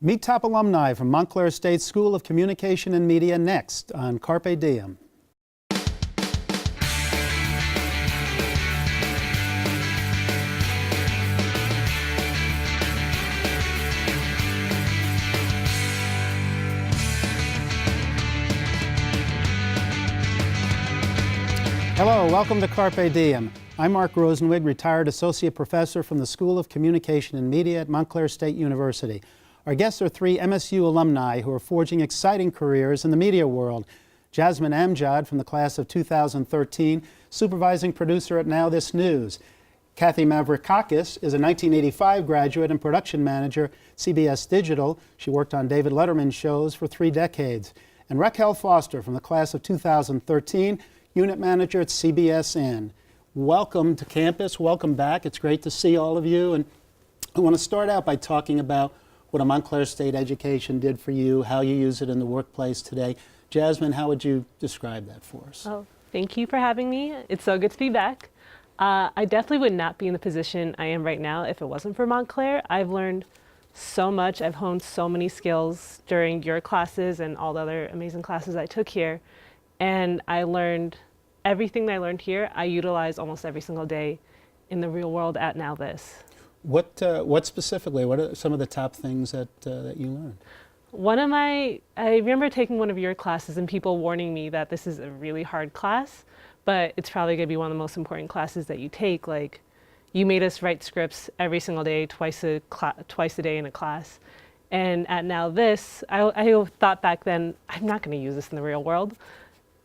Meet top alumni from Montclair State School of Communication and Media next on Carpe Diem. Hello, welcome to Carpe Diem. I'm Marc Rosenweig, retired associate professor from the School of Communication and Media at Montclair State University. Our guests are three MSU alumni who are forging exciting careers in the media world. Jasmine Amjad from the class of 2013, supervising producer at Now This News. Kathy Mavrikakis is a 1985 graduate and production manager at CBS Digital. She worked on David Letterman shows for 3 decades. And Racquel Foster from the class of 2013, unit manager at CBSN. Welcome to campus, welcome back. It's great to see all of you. And I want to start out by talking about what a Montclair State education did for you, how you use it in the workplace today. Jasmine, how would you describe that for us? Oh, thank you for having me. It's so good to be back. I definitely would not be in the position I am right now if it wasn't for Montclair. I've learned so much. I've honed so many skills during your classes and all the other amazing classes I took here. And I learned everything that I learned here, I utilize almost every single day in the real world at Now This. What specifically, what are some of the top things that you learned? I remember taking one of your classes and people warning me that this is a really hard class, but it's probably going to be one of the most important classes that you take. Like, you made us write scripts every single day, twice a day in a class. And at Now This, I thought back then, I'm not going to use this in the real world.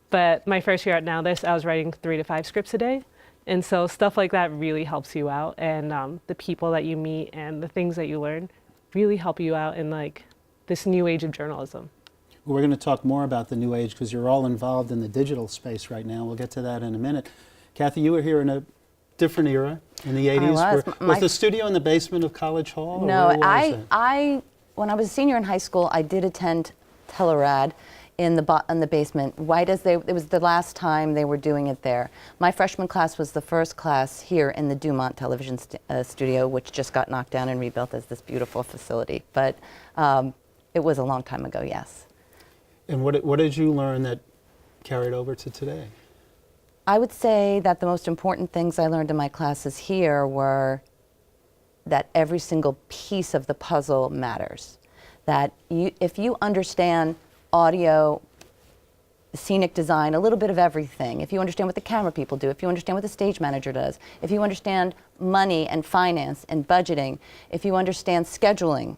But my first year at Now This, I was writing 3 to 5 scripts a day. And so stuff like that really helps you out. And the people that you meet and the things that you learn really help you out in like this new age of journalism. Well, we're going to talk more about the new age because you're all involved in the digital space right now. We'll get to that in a minute. Kathy, you were here in a different era in the 80s. Was the studio in the basement of College Hall? No, when I was a senior in high school, I did attend Telerad in the basement, it was the last time they were doing it there. My freshman class was the first class here in the Dumont television studio, which just got knocked down and rebuilt as this beautiful facility. But it was a long time ago, yes. And what did you learn that carried over to today? I would say that the most important things I learned in my classes here were that every single piece of the puzzle matters. That if you understand audio, scenic design, a little bit of everything. If you understand what the camera people do, if you understand what the stage manager does, if you understand money and finance and budgeting, if you understand scheduling,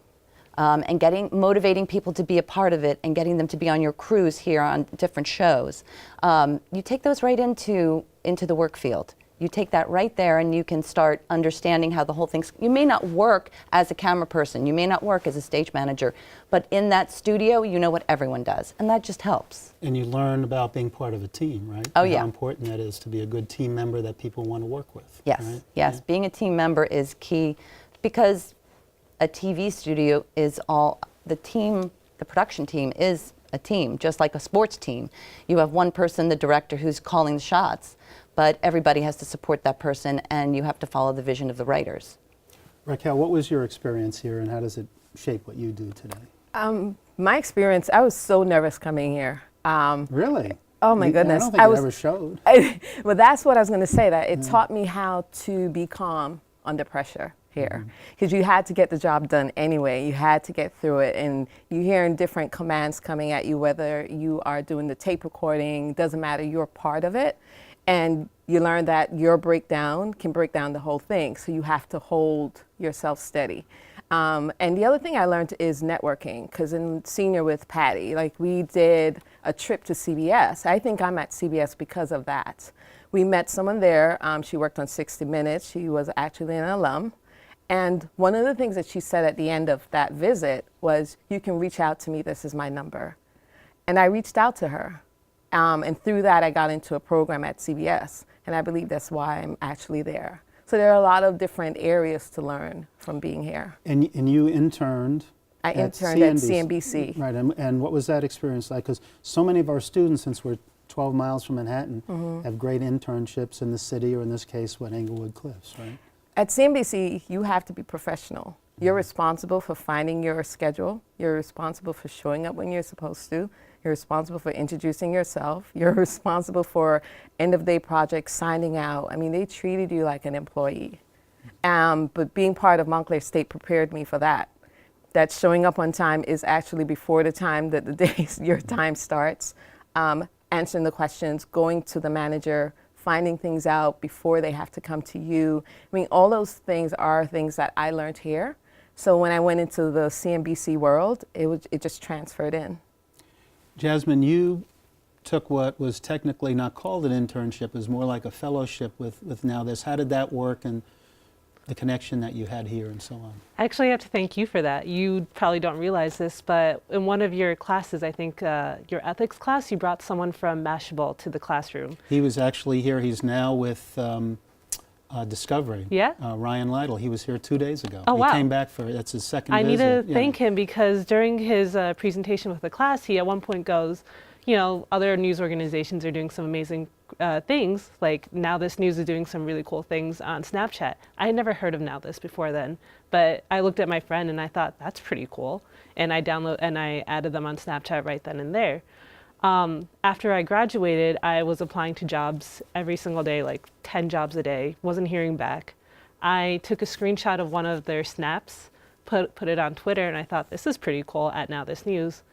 and motivating people to be a part of it and getting them to be on your crews here on different shows, you take those right into the work field. You take that right there and you can start understanding how the whole thing's, you may not work as a camera person, you may not work as a stage manager, but in that studio, you know what everyone does, and that just helps. And you learn about being part of a team, right? Oh, and yeah. how important that is to be a good team member that people want to work with. Yes, right? yes, Yeah. Being a team member is key because a TV studio is the production team is a team, just like a sports team. You have one person, the director, who's calling the shots, but everybody has to support that person, and you have to follow the vision of the writers. Racquel, what was your experience here, and how does it shape what you do today? My experience, I was so nervous coming here. Really? Oh my goodness. I don't think it ever showed. Well, that's what I was going to say, that it taught me how to be calm under pressure here, because you had to get the job done anyway. You had to get through it, and you're hearing different commands coming at you, whether you are doing the tape recording, doesn't matter, you're part of it. And you learn that your breakdown can break down the whole thing, so you have to hold yourself steady. And the other thing I learned is networking, because in senior with Patty, like, we did a trip to CBS. I think I'm at CBS because of that. We met someone there. She worked on 60 Minutes. She was actually an alum. And one of the things that she said at the end of that visit was, "You can reach out to me, this is my number." And I reached out to her. And through that, I got into a program at CBS, and I believe that's why I'm actually there. So there are a lot of different areas to learn from being here. And you interned I interned at CNBC. Right, and what was that experience like? Because so many of our students, since we're 12 miles from Manhattan, have great internships in the city, or in this case, Englewood Cliffs, right? At CNBC, you have to be professional. You're responsible for finding your schedule. You're responsible for showing up when you're supposed to. You're responsible for introducing yourself. You're responsible for end-of-day projects, signing out. I mean, they treated you like an employee. But being part of Montclair State prepared me for that. That showing up on time is actually before the time that your time starts. Answering the questions, going to the manager, finding things out before they have to come to you. I mean, all those things are things that I learned here. So when I went into the CNBC world, it just transferred in. Jasmine, you took what was technically not called an internship, it was more like a fellowship with Now This. How did that work, and the connection that you had here and so on? I actually have to thank you for that. You probably don't realize this, but in one of your classes, I think your ethics class, you brought someone from Mashable to the classroom. He was actually here. He's now with Discovery. Yeah? Ryan Lytle. He was here 2 days ago. Oh, wow. He came back for, that's his second I visit. need to Yeah. thank him because during his presentation with the class, he at one point goes, you know, other news organizations are doing some amazing things, like Now This News is doing some really cool things on Snapchat. I had never heard of Now This before then, but I looked at my friend and I thought, that's pretty cool. And I added them on Snapchat right then and there. After I graduated, I was applying to jobs every single day, like 10 jobs a day, wasn't hearing back. I took a screenshot of one of their snaps, put it on Twitter, and I thought, this is pretty cool at Now This News.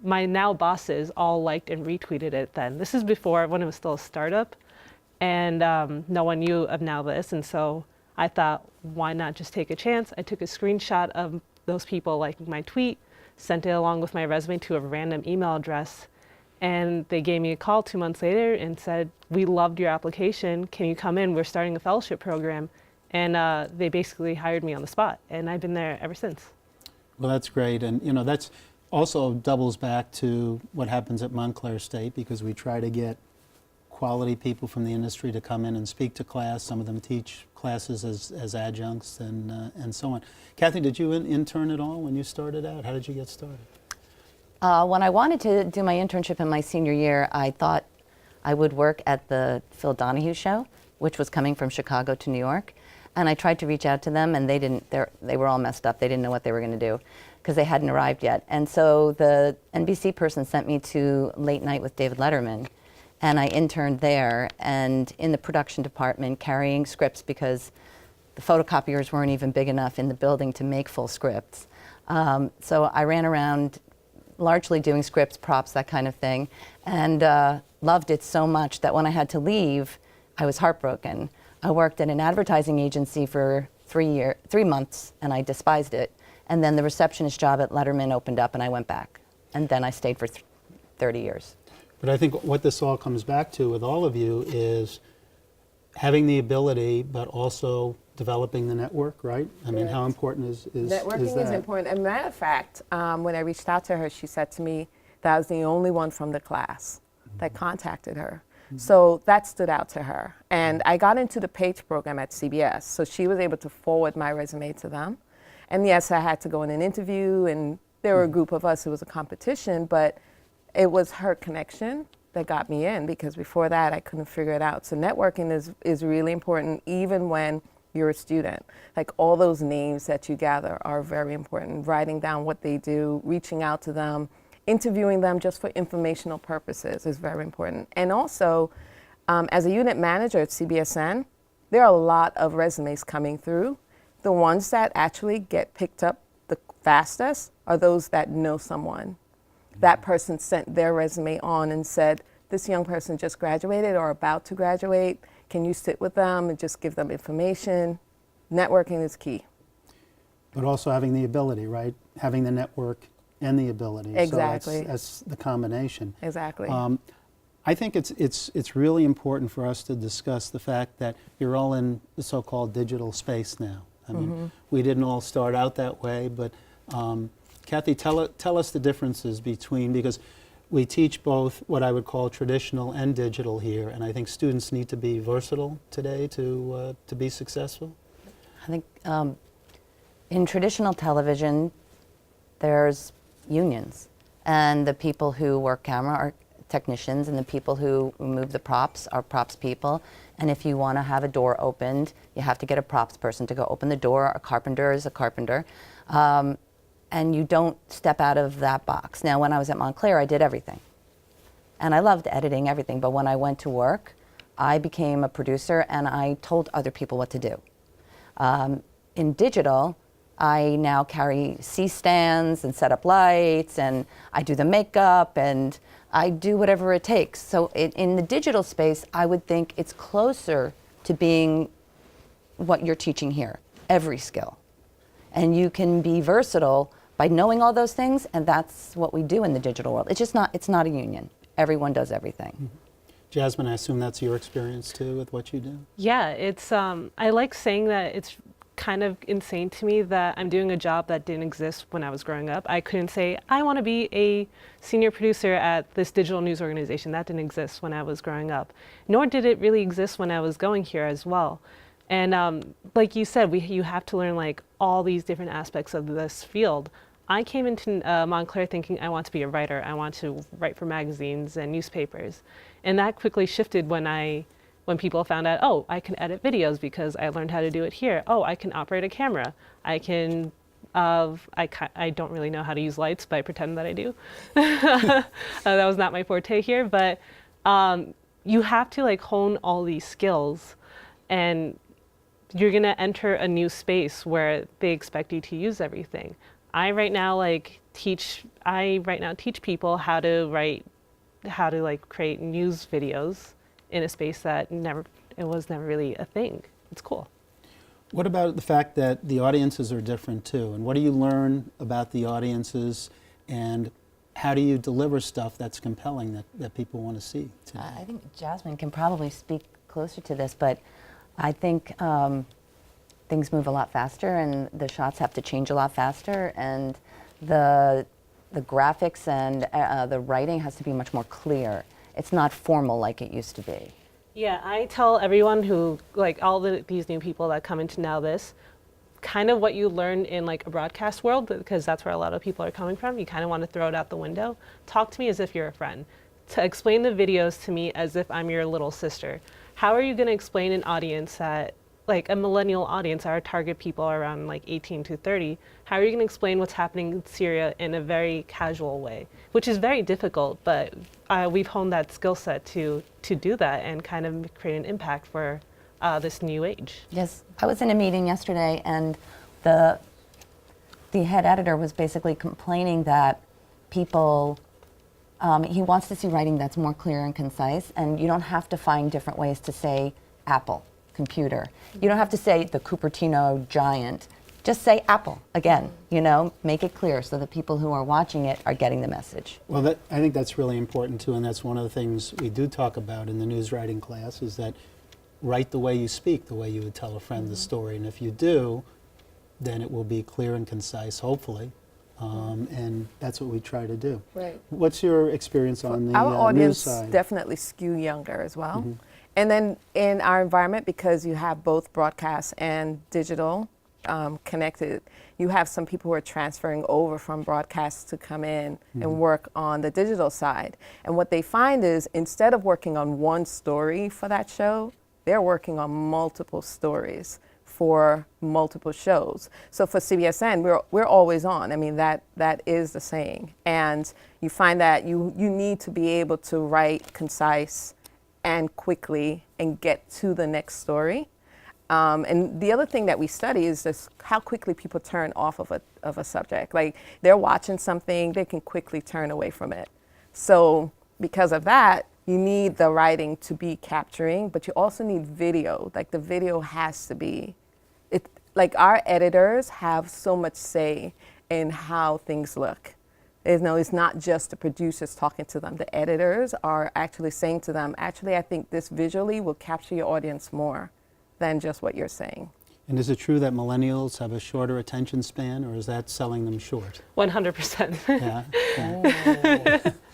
My now bosses all liked and retweeted it then. This is before, when it was still a startup, and no one knew of Now This, and so I thought, why not just take a chance? I took a screenshot of those people liking my tweet, sent it along with my resume to a random email address, and they gave me a call 2 months later and said, we loved your application, can you come in? We're starting a fellowship program. And they basically hired me on the spot, and I've been there ever since. Well, that's great, and you know, that's also doubles back to what happens at Montclair State, because we try to get quality people from the industry to come in and speak to class. Some of them teach classes as adjuncts and so on. Kathy, did you intern at all when you started out? How did you get started? When I wanted to do my internship in my senior year, I thought I would work at the Phil Donahue show, which was coming from Chicago to New York. And I tried to reach out to them, and they were all messed up. They didn't know what they were going to do because they hadn't arrived yet. And so the NBC person sent me to Late Night with David Letterman, and I interned there and in the production department carrying scripts because the photocopiers weren't even big enough in the building to make full scripts. So I ran around largely doing scripts, props, that kind of thing, and loved it so much that when I had to leave, I was heartbroken. I worked at an advertising agency for 3 months, and I despised it. And then the receptionist job at Letterman opened up, and I went back. And then I stayed for 30 years. But I think what this all comes back to with all of you is having the ability, but also developing the network, right? I mean, how important is Networking is that? is important. As a matter of fact, when I reached out to her, she said to me that I was the only one from the class that contacted her. So that stood out to her. And I got into the PAGE program at CBS, so she was able to forward my resume to them. And yes, I had to go in an interview, and there were a group of us, it was a competition, but it was her connection that got me in, because before that, I couldn't figure it out. So networking is really important, even when you're a student. Like, all those names that you gather are very important. Writing down what they do, reaching out to them, interviewing them just for informational purposes is very important. And also, as a unit manager at CBSN, there are a lot of resumes coming through. The ones that actually get picked up the fastest are those that know someone. That person sent their resume on and said, this young person just graduated or about to graduate. Can you sit with them and just give them information? Networking is key. But also having the ability, right? Having the network and the ability. Exactly. So that's the combination. Exactly. I think it's really important for us to discuss the fact that you're all in the so-called digital space now. I mean, we didn't all start out that way, but Kathy, tell us the differences between, because we teach both what I would call traditional and digital here, and I think students need to be versatile today to be successful. I think in traditional television, there's unions, and the people who work camera are technicians, and the people who move the props are props people. And if you want to have a door opened, you have to get a props person to go open the door. A carpenter is a carpenter. And you don't step out of that box. Now, when I was at Montclair, I did everything. And I loved editing everything, but when I went to work, I became a producer and I told other people what to do. In digital, I now carry C-stands and set up lights, and I do the makeup, and I do whatever it takes. So in the digital space, I would think it's closer to being what you're teaching here, every skill. And you can be versatile by knowing all those things, and that's what we do in the digital world. It's not a union. Everyone does everything. Mm-hmm. Jasmine, I assume that's your experience too with what you do? Yeah, it's, I like saying that it's kind of insane to me that I'm doing a job that didn't exist when I was growing up. I couldn't say, I want to be a senior producer at this digital news organization. That didn't exist when I was growing up. Nor did it really exist when I was going here as well. And like you said, you have to learn like all these different aspects of this field. I came into Montclair thinking I want to be a writer. I want to write for magazines and newspapers. And that quickly shifted when people found out, oh, I can edit videos because I learned how to do it here. Oh, I can operate a camera. I can, I don't really know how to use lights, but I pretend that I do. That was not my forte here, but you have to like hone all these skills, and you're gonna enter a new space where they expect you to use everything. I right now teach people how to create news videos in a space that was never really a thing. It's cool. What about the fact that the audiences are different too? And what do you learn about the audiences, and how do you deliver stuff that's compelling that people want to see today? I think Jasmine can probably speak closer to this, but I think things move a lot faster and the shots have to change a lot faster, and the graphics and the writing has to be much more clear. It's not formal like it used to be. Yeah, I tell everyone who, like all these new people that come into now this, kind of what you learn in like a broadcast world, because that's where a lot of people are coming from, you kind of want to throw it out the window. Talk to me as if you're a friend. To explain the videos to me as if I'm your little sister. How are you going to explain an audience that, like a millennial audience, our target people are around like 18 to 30, how are you going to explain what's happening in Syria in a very casual way? Which is very difficult, but we've honed that skill set to do that and kind of create an impact for this new age. Yes, I was in a meeting yesterday, and the head editor was basically complaining that people, he wants to see writing that's more clear and concise, and you don't have to find different ways to say Apple, computer. You don't have to say the Cupertino giant. Just say Apple again, make it clear so that people who are watching it are getting the message. Well, I think that's really important too, and that's one of the things we do talk about in the news writing class, is that write the way you speak, the way you would tell a friend the story. And if you do, then it will be clear and concise, hopefully. And that's what we try to do. Right. What's your experience on the our audience news side? definitely skew younger as well. Mm-hmm. And then in our environment, because you have both broadcast and digital connected, you have some people who are transferring over from broadcast to come in and work on the digital side. And what they find is, instead of working on one story for that show, they're working on multiple stories for multiple shows. So for CBSN, we're always on. I mean, that is the saying. And you find that you need to be able to write concise and quickly and get to the next story. And the other thing that we study is just how quickly people turn off of a subject. Like, they're watching something, they can quickly turn away from it. So because of that, you need the writing to be capturing, but you also need video. Like, the video has to be, like, our editors have so much say in how things look. It's not just the producers talking to them. The editors are actually saying to them, actually, I think this visually will capture your audience more than just what you're saying. And is it true that millennials have a shorter attention span, or is that selling them short? 100%. Yeah.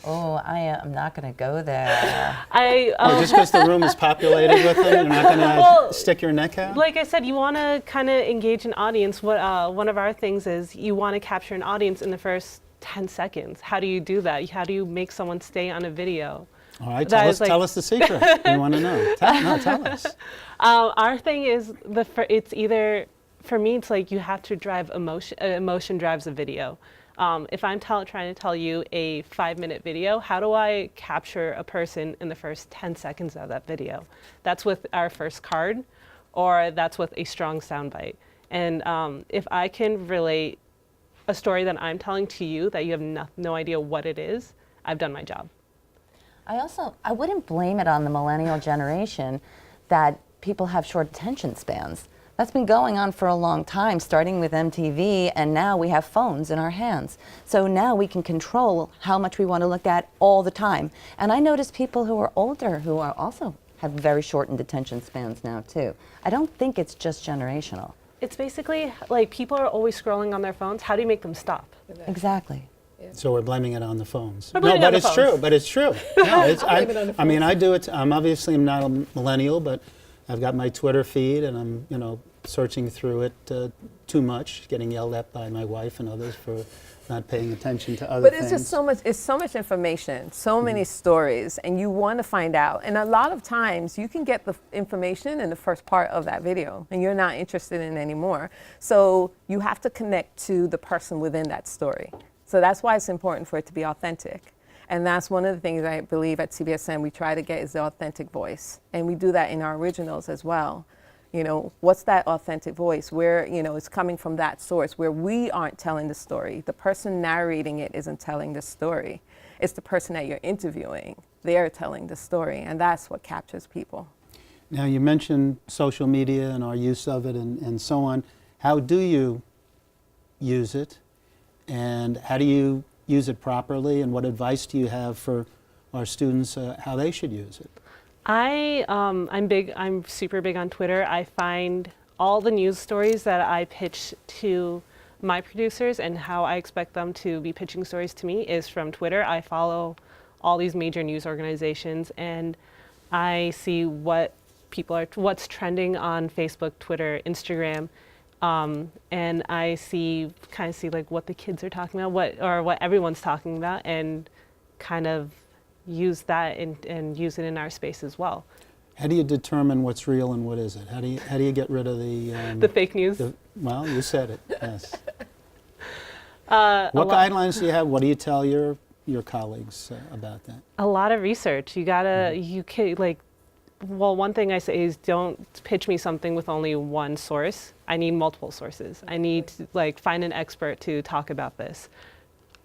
I am not going to go there. Just because the room is populated with them, you're not going to stick your neck out? Like I said, you want to kind of engage an audience. One of our things is you want to capture an audience in the first 10 seconds. How do you do that? How do you make someone stay on a video? All right, tell us the secret. We want to know. Tell us. Our thing is, it's either for me, it's like you have to drive emotion. Emotion drives a video. If I'm trying to tell you a 5-minute video, how do I capture a person in the first 10 seconds of that video? That's with our first card, or that's with a strong soundbite. And if I can relate a story that I'm telling to you that you have no idea what it is, I've done my job. I wouldn't blame it on the millennial generation that people have short attention spans. That's been going on for a long time, starting with MTV, and now we have phones in our hands. So now we can control how much we want to look at all the time. And I notice people who are older who are also have very shortened attention spans now too. I don't think it's just generational. It's basically like people are always scrolling on their phones. How do you make them stop? Exactly. So we're blaming it on the phones. We're blaming it on but the it's phones. true. But it's true. No, it's, blame it on the I mean, I do it. I'm obviously I'm not a millennial, but I've got my Twitter feed, and I'm searching through it too much, getting yelled at by my wife and others for not paying attention to other But things. it's just so much. It's so much information, so many stories, and you want to find out. And a lot of times, you can get the information in the first part of that video, and you're not interested in it anymore. So you have to connect to the person within that story. So that's why it's important for it to be authentic. And that's one of the things I believe at CBSN we try to get is the authentic voice. And we do that in our originals as well. What's that authentic voice where, it's coming from that source where we aren't telling the story. The person narrating it isn't telling the story. It's the person that you're interviewing. They're telling the story, and that's what captures people. Now, you mentioned social media and our use of it and so on. How do you use it? And how do you use it properly? And what advice do you have for our students how they should use it? I'm super big on Twitter. I find all the news stories that I pitch to my producers and how I expect them to be pitching stories to me is from Twitter. I follow all these major news organizations, and I see what's trending on Facebook, Twitter, Instagram, and I kind of see like what the kids are talking about, what everyone's talking about, and kind of use that and use it in our space as well. How do you determine what's real and what isn't? How do you get rid of the fake news? Well, you said it. Yes. What guidelines do you have? What do you tell your colleagues about that? A lot of research. You gotta one thing I say is don't pitch me something with only one source. I need multiple sources. I need to find an expert to talk about this.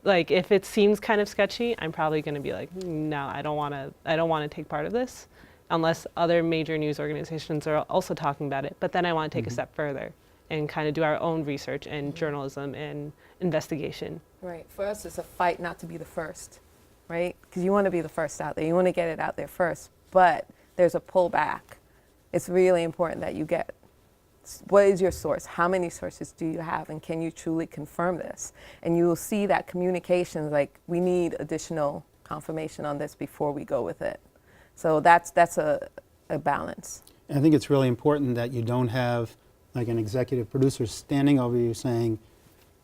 If it seems kind of sketchy, I'm probably going to be like, no, I don't want to take part of this unless other major news organizations are also talking about it. But then I want to take a step further and kind of do our own research and journalism and investigation. Right. For us, it's a fight not to be the first, right? Because you want to be the first out there. You want to get it out there first. But there's a pullback. It's really important that you get what is your source? How many sources do you have? And can you truly confirm this? And you will see that communication, we need additional confirmation on this before we go with it. So that's a balance. I think it's really important that you don't have an executive producer standing over you saying,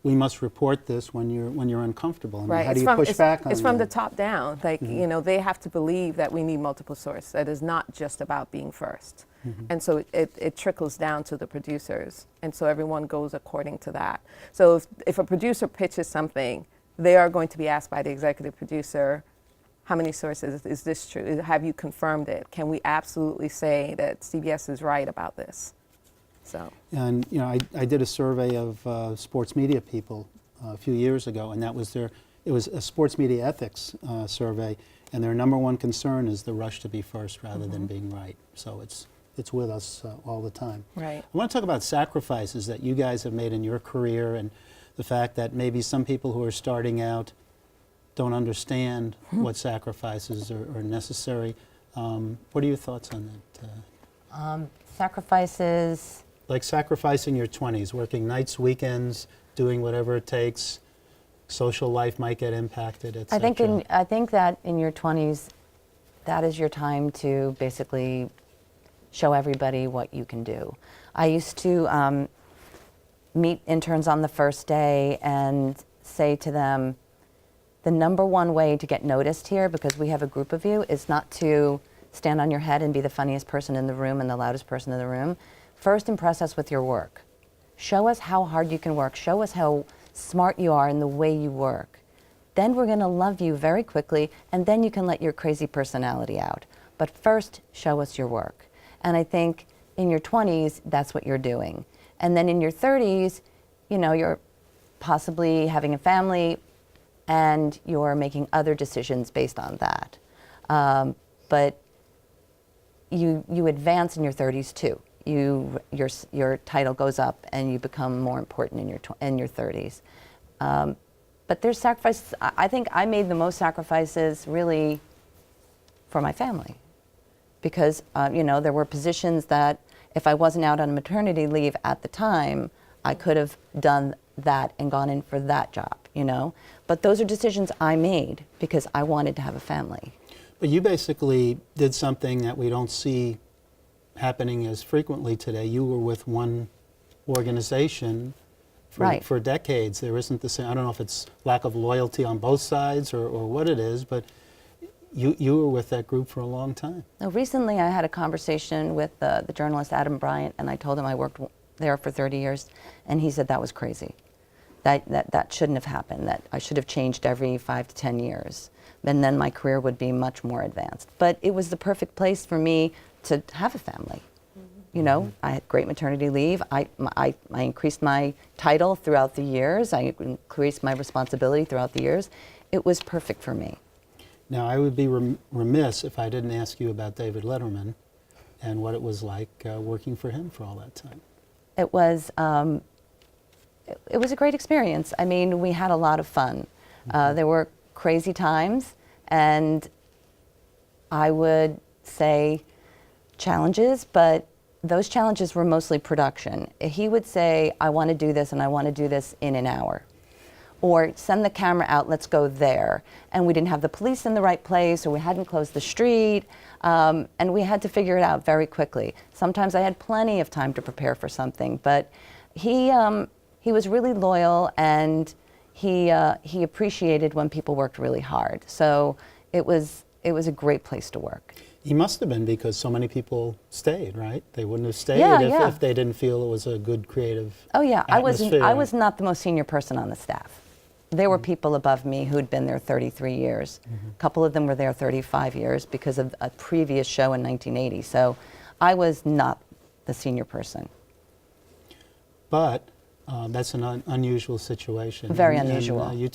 we must report this when you're uncomfortable. I mean, right. How do you push back on that? It's from the top down. They have to believe that we need multiple sources. That is not just about being first. And so it trickles down to the producers. And so everyone goes according to that. So if a producer pitches something, they are going to be asked by the executive producer, how many sources, is this true? Have you confirmed it? Can we absolutely say that CBS is right about this? So. And I did a survey of sports media people a few years ago, and it was a sports media ethics survey, and their number one concern is the rush to be first rather than being right. So it's with us all the time. Right. I want to talk about sacrifices that you guys have made in your career, and the fact that maybe some people who are starting out don't understand what sacrifices are necessary. What are your thoughts on that? Sacrifices. Like sacrificing your 20s, working nights, weekends, doing whatever it takes. Social life might get impacted, et cetera. I think that in your 20s, that is your time to basically show everybody what you can do. I used to meet interns on the first day and say to them, the number one way to get noticed here, because we have a group of you, is not to stand on your head and be the funniest person in the room and the loudest person in the room. First, impress us with your work. Show us how hard you can work. Show us how smart you are in the way you work. Then we're going to love you very quickly, and then you can let your crazy personality out. But first, show us your work. And I think in your 20s, that's what you're doing. And then in your 30s, you know, you're possibly having a family, and you're making other decisions based on that. But you advance in your 30s too. Your title goes up, and you become more important in your 30s. But there's sacrifices. I think I made the most sacrifices really for my family, because you know, there were positions that if I wasn't out on maternity leave at the time, I could have done that and gone in for that job, you know. But those are decisions I made because I wanted to have a family. But you basically did something that we don't see happening as frequently today. You were with one organization for decades. There isn't the same, I don't know if it's lack of loyalty on both sides or what it is, but you were with that group for a long time. Now, recently I had a conversation with the journalist Adam Bryant, and I told him I worked there for 30 years, and he said that was crazy. That shouldn't have happened, that I should have changed every 5 to 10 years. And then my career would be much more advanced. But it was the perfect place for me to have a family. You know, I had great maternity leave. I increased my title throughout the years. I increased my responsibility throughout the years. It was perfect for me. Now, I would be remiss if I didn't ask you about David Letterman and what it was like working for him for all that time. It was a great experience. I mean, we had a lot of fun. There were crazy times, and I would say challenges, but those challenges were mostly production. He would say, I want to do this, and I want to do this in an hour. Or send the camera out, let's go there. And we didn't have the police in the right place, or we hadn't closed the street, and we had to figure it out very quickly. Sometimes I had plenty of time to prepare for something, but he was really loyal, and he appreciated when people worked really hard. So it was a great place to work. He must have been, because so many people stayed, right? They wouldn't have stayed if they didn't feel it was a good creative atmosphere. I was not the most senior person on the staff. There were people above me who'd been there 33 years. A couple of them were there 35 years because of a previous show in 1980. So I was not the senior person. But that's an unusual situation. Very unusual. And, you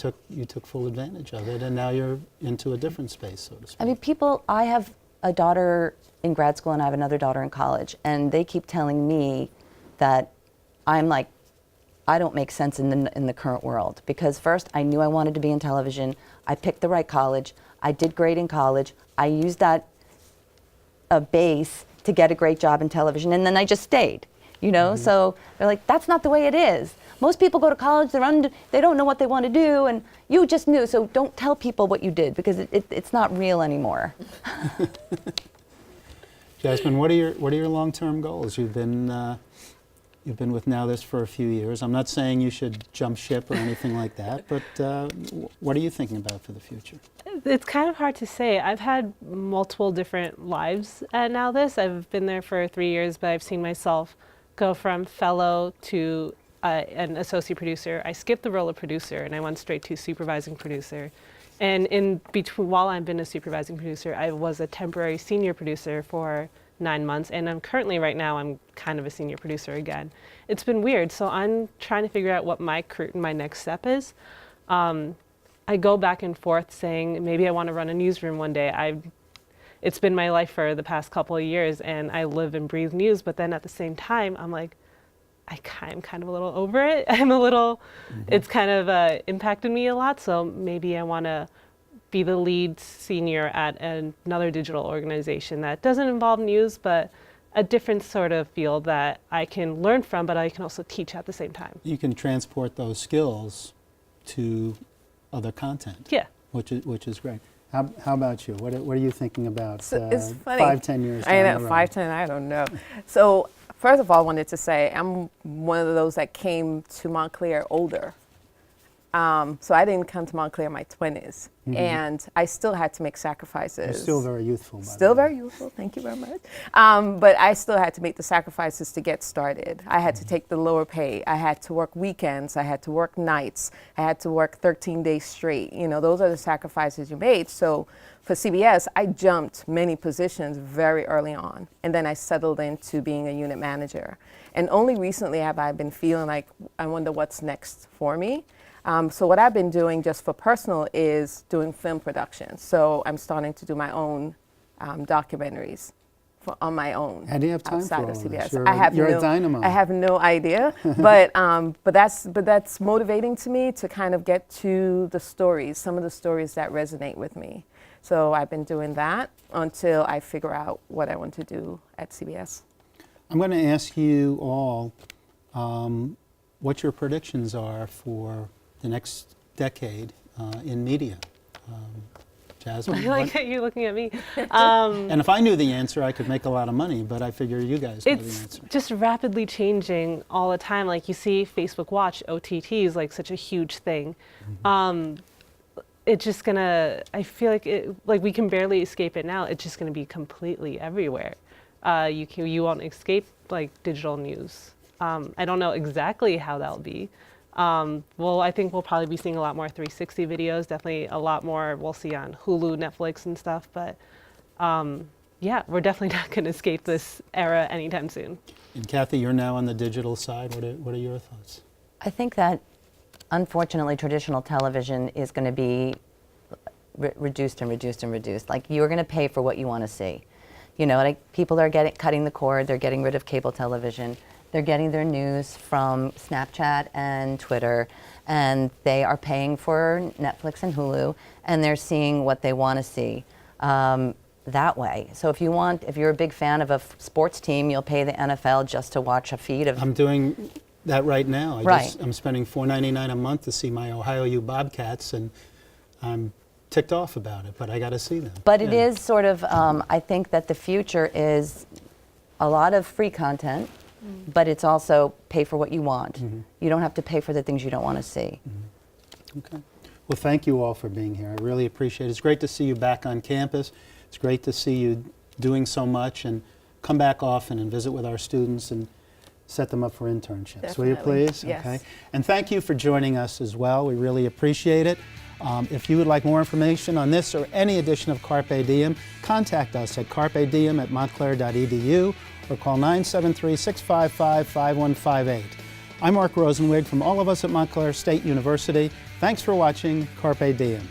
took full advantage of it, and now you're into a different space, so to speak. I mean, I have a daughter in grad school, and I have another daughter in college, and they keep telling me that I'm like, I don't make sense in the current world, because first I knew I wanted to be in television. I picked the right college. I did great in college. I used that base to get a great job in television, and then I just stayed. You know, so they're like, that's not the way it is. Most people go to college, they don't know what they want to do, and you just knew, so don't tell people what you did, because it's not real anymore. Jasmine, what are your long-term goals? You've been with Now This for a few years. I'm not saying you should jump ship or anything like that, but what are you thinking about for the future? It's kind of hard to say. I've had multiple different lives at Now This. I've been there for 3 years, but I've seen myself go from fellow to an associate producer. I skipped the role of producer, and I went straight to supervising producer. And in between, while I've been a supervising producer, I was a temporary senior producer for 9 months, and I'm currently, right now, I'm kind of a senior producer again. It's been weird, so I'm trying to figure out what my next step is. I go back and forth saying maybe I want to run a newsroom one day. It's been my life for the past couple of years, and I live and breathe news, but then at the same time, I'm like, I'm kind of a little over it. It's kind of impacted me a lot, so maybe I want to be the lead senior at another digital organization that doesn't involve news, but a different sort of field that I can learn from, but I can also teach at the same time. You can transport those skills to other content. Yeah. Which is great. How about you? What are you thinking about it's funny. 5, 10 years down I the know, road? 5, 10, I don't know. So first of all, I wanted to say I'm one of those that came to Montclair older. So I didn't come to Montclair in my 20s, and I still had to make sacrifices. You're still very youthful, by the way. Still very youthful, thank you very much. But I still had to make the sacrifices to get started. I had to take the lower pay. I had to work weekends. I had to work nights. I had to work 13 days straight. You know, those are the sacrifices you made. So for CBS, I jumped many positions very early on, and then I settled into being a unit manager. And only recently have I been feeling like, I wonder what's next for me. So what I've been doing just for personal is doing film production. So I'm starting to do my own documentaries on my own. How do you have time for outside all of of CBS. this? You're a dynamo. I have no idea, but that's motivating to me to kind of get to the stories, some of the stories that resonate with me. So I've been doing that until I figure out what I want to do at CBS. I'm going to ask you all what your predictions are for the next decade in media. Jasmine? I like that you're looking at me. And if I knew the answer, I could make a lot of money, but I figure you guys know the It's answer. just rapidly changing all the time. Like you see Facebook Watch, OTT is like such a huge thing. It's just gonna, I feel like we can barely escape it now. It's just gonna be completely everywhere. You won't escape like digital news. I don't know exactly how that'll be. Well, I think we'll probably be seeing a lot more 360 videos, definitely a lot more we'll see on Hulu, Netflix and stuff, but yeah, we're definitely not going to escape this era anytime soon. And Kathy, you're now on the digital side. What are your thoughts? I think that, unfortunately, traditional television is going to be reduced and reduced and reduced. Like, you're going to pay for what you want to see. You know, like, people are cutting the cord, they're getting rid of cable television. They're getting their news from Snapchat and Twitter, and they are paying for Netflix and Hulu, and they're seeing what they want to see that way. So if you're a big fan of a sports team, you'll pay the NFL just to watch a feed of. I'm doing that right now. Right. I'm spending $4.99 a month to see my Ohio U Bobcats, and I'm ticked off about it, but I got to see them. But it is sort of, I think that the future is a lot of free content, but it's also pay for what you want. You don't have to pay for the things you don't want to see. Okay. Well, thank you all for being here. I really appreciate it. It's great to see you back on campus. It's great to see you doing so much, and come back often and visit with our students and set them up for internships. Definitely. Will you please? Yes. Okay. And thank you for joining us as well. We really appreciate it. If you would like more information on this or any edition of Carpe Diem, contact us at carpediem@montclair.edu or call 973-655-5158. I'm Marc Rosenweig from all of us at Montclair State University. Thanks for watching Carpe Diem.